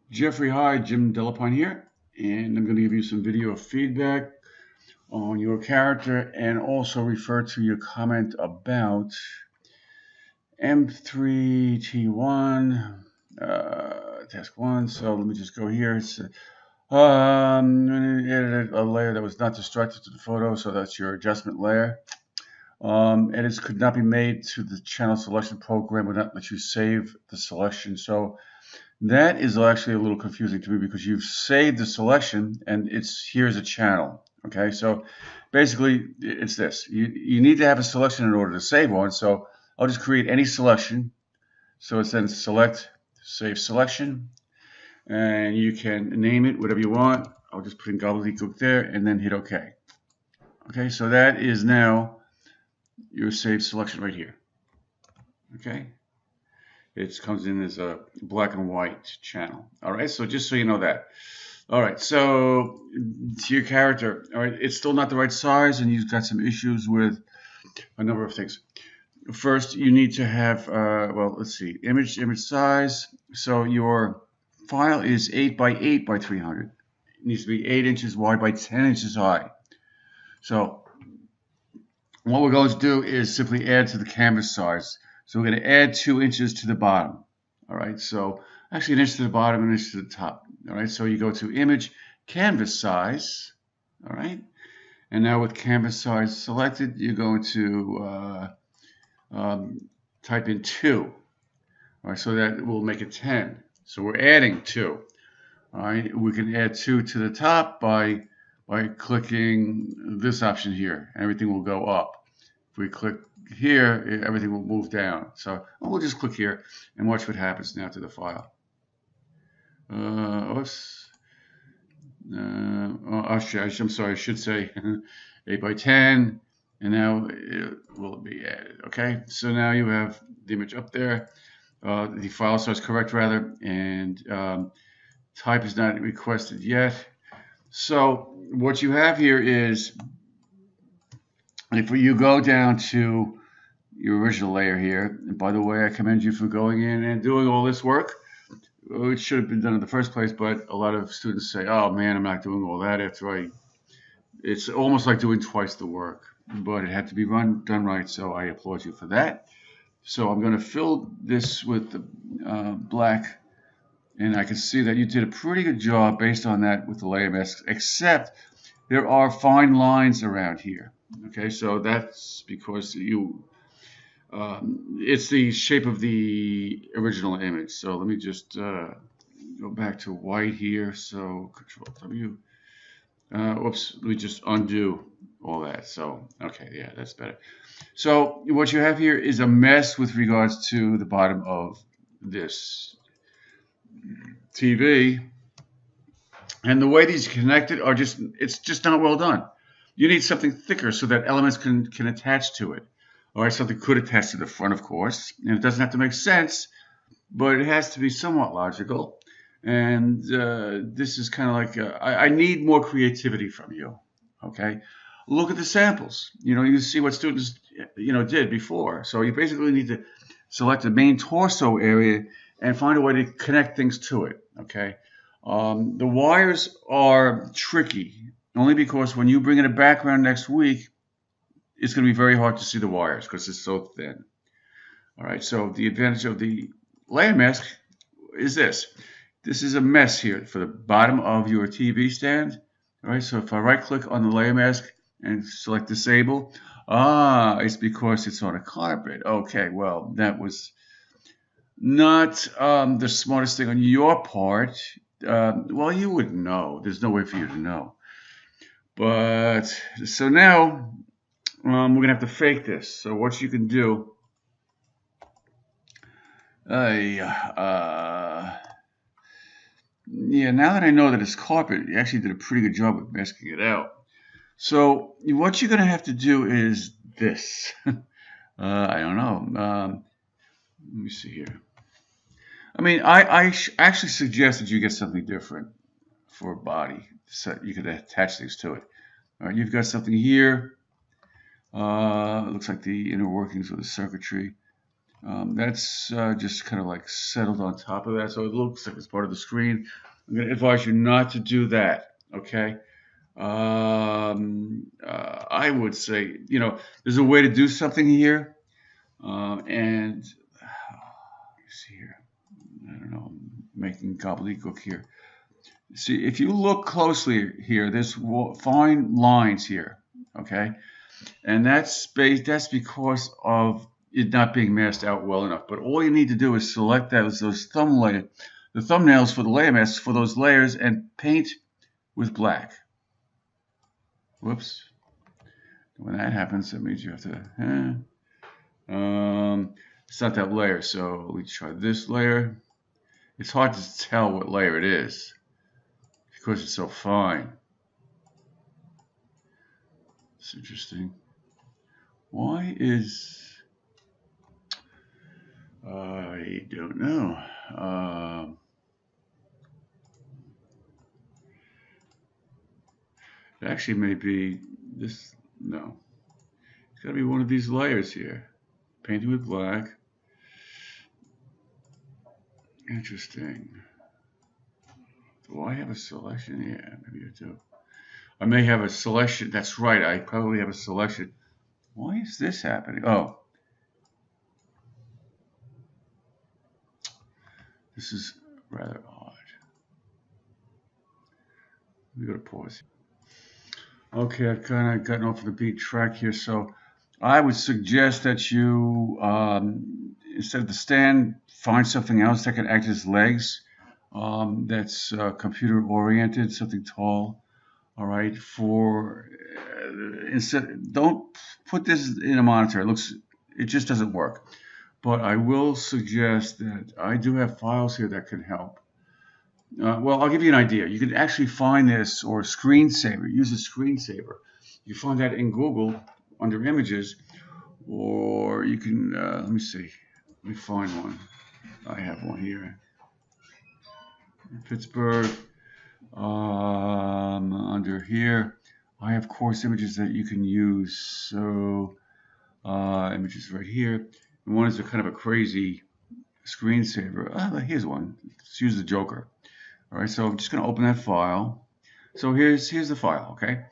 Geoffrey, hi, Jim Delapine here, and I'm going to give you some video feedback on your character and also refer to your comment about M3T1, task one. So let me just go here. It's edited a layer that was not destructive to the photo, so that's your adjustment layer. Edits could not be made to the channel selection program, would not let you save the selection. So that is actually a little confusing to me because you've saved the selection and it's here's a channel. Okay, so basically it's this. You need to have a selection in order to save one. So I'll just create any selection. So it's then select, save selection, and you can name it whatever you want. I'll just put in gobbledygook there and then hit OK. Okay, so that is now your saved selection right here. Okay. It comes in as a black and white channel. All right, so just so you know that. All right, so to your character, all right, it's still not the right size, and you've got some issues with a number of things. First, you need to have, well, let's see, image size. So your file is 8 by 8 by 300. It needs to be 8 inches wide by 10 inches high. So what we're going to do is simply add to the canvas size. So we're going to add 2 inches to the bottom. All right, so actually an inch to the bottom, an inch to the top. All right, so you go to image, canvas size. All right, and now with canvas size selected, you're going to type in 2. All right, so that will make it 10. So we're adding 2. All right, we can add 2 to the top by clicking this option here. Everything will go up. If we click here, everything will move down. So we'll just click here and watch what happens now to the file. Oops. I'm sorry, I should say 8 by 10, and now it will be added. Okay, so now you have the image up there. The file size correct rather, and type is not requested yet. So what you have here is, if you go down to your original layer here, and by the way, I commend you for going in and doing all this work. It should have been done in the first place, but a lot of students say, oh man, I'm not doing all that after it's almost like doing twice the work, but it had to be done right, so I applaud you for that. So I'm going to fill this with the black, and I can see that you did a pretty good job based on that with the layer mask, except there are fine lines around here. Okay, so that's because it's the shape of the original image. So let me just go back to white here. So Control W. Whoops, let me just undo all that. So, okay, yeah, that's better. So what you have here is a mess with regards to the bottom of this TV. And the way these are connected are it's just not well done. You need something thicker so that elements can attach to it. All right, something could attach to the front, of course, and it doesn't have to make sense, but it has to be somewhat logical. And this is kind of like, I need more creativity from you, okay? Look at the samples. You see what students, did before. So you basically need to select the main torso area and find a way to connect things to it, okay? The wires are tricky, only because when you bring in a background next week, it's going to be very hard to see the wires because it's so thin. All right, so the advantage of the layer mask is this. This is a mess here for the bottom of your TV stand. All right, so if I right click on the layer mask and select disable, it's because it's on a carpet. Okay, well, that was not the smartest thing on your part. Well, you would know. There's no way for you to know. But so now we're gonna have to fake this. So what you can do, yeah, now that I know that it's carpet, you actually did a pretty good job of masking it out. So what you're gonna have to do is this. I don't know. Let me see here. I mean, I actually suggest that you get something different for a body, so you can attach things to it. All right, you've got something here. It looks like the inner workings of the circuitry. That's just kind of like settled on top of that, so it looks like it's part of the screen. I'm going to advise you not to do that, okay? I would say, there's a way to do something here, and let's see here. I don't know, I'm making gobbledygook here. See, if you look closely here, there's fine lines here, okay? And that's because of it not being masked out well enough. But all you need to do is select the thumbnails for the layer masks for those layers and paint with black. Whoops. When that happens, that means you have to, it's not that layer, so we try this layer. It's hard to tell what layer it is because it's so fine. It's interesting. Why is... I don't know. It actually may be this. No. It's got to be one of these layers here. Painted with black. Interesting. Do I have a selection? Yeah, maybe I do. I may have a selection. That's right. I probably have a selection. Why is this happening? Oh. This is rather odd. We got to pause. Okay, I've kind of gotten off the beat track here, so I would suggest that you, instead of the stand, find something else that can act as legs. That's computer oriented, something tall. All right. Don't put this in a monitor. It just doesn't work. But I will suggest that I do have files here that can help. Well, I'll give you an idea. You can actually find this or screensaver. Use a screensaver. You find that in Google under images, or you can. Let me see. Let me find one. I have one here. Pittsburgh. Under here, I have course images that you can use. So images right here. And one is a kind of a crazy screensaver. Here's one. Let's use the Joker. All right, so I'm just going to open that file. So here's the file, okay?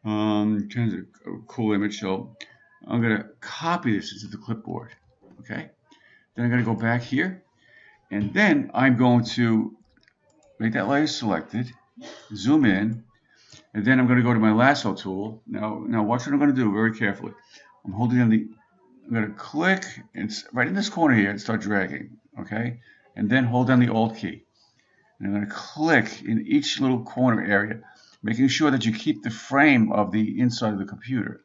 Kind of a cool image. So I'm going to copy this into the clipboard, okay? Then I'm going to go back here, and then I'm going to make that layer selected, zoom in, and then I'm going to go to my lasso tool. Now watch what I'm going to do very carefully. I'm holding on I'm going to click and right in this corner here and start dragging, okay? And then hold down the Alt key. And I'm going to click in each little corner area, making sure that you keep the frame of the inside of the computer.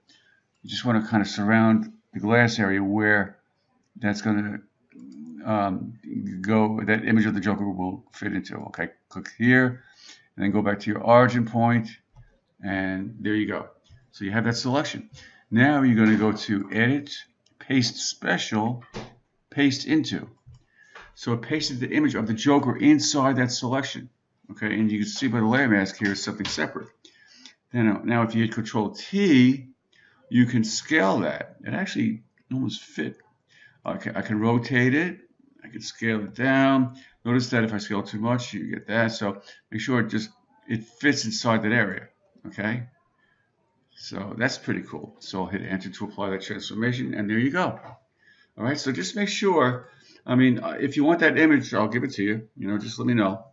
You just want to kind of surround the glass area where that's going to go, that image of the Joker will fit into. Okay, click here, and then go back to your origin point, and there you go. So you have that selection. Now you're going to go to Edit, Paste Special, Paste Into. So it pasted the image of the Joker inside that selection. Okay, and you can see by the layer mask here is something separate. Then now if you hit Control T, you can scale that. It actually almost fit. Okay, I can rotate it. I can scale it down. Notice that if I scale too much, you get that. So make sure it fits inside that area. Okay. So that's pretty cool. So I'll hit Enter to apply that transformation, and there you go. All right. So just make sure. I mean, if you want that image, I'll give it to you. Just let me know.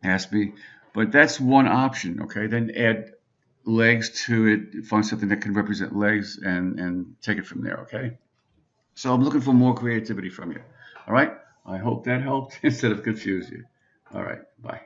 Ask me. But that's one option. Okay. Then add legs to it. Find something that can represent legs, and take it from there. Okay. So I'm looking for more creativity from you. All right. I hope that helped instead of confused you. All right. Bye.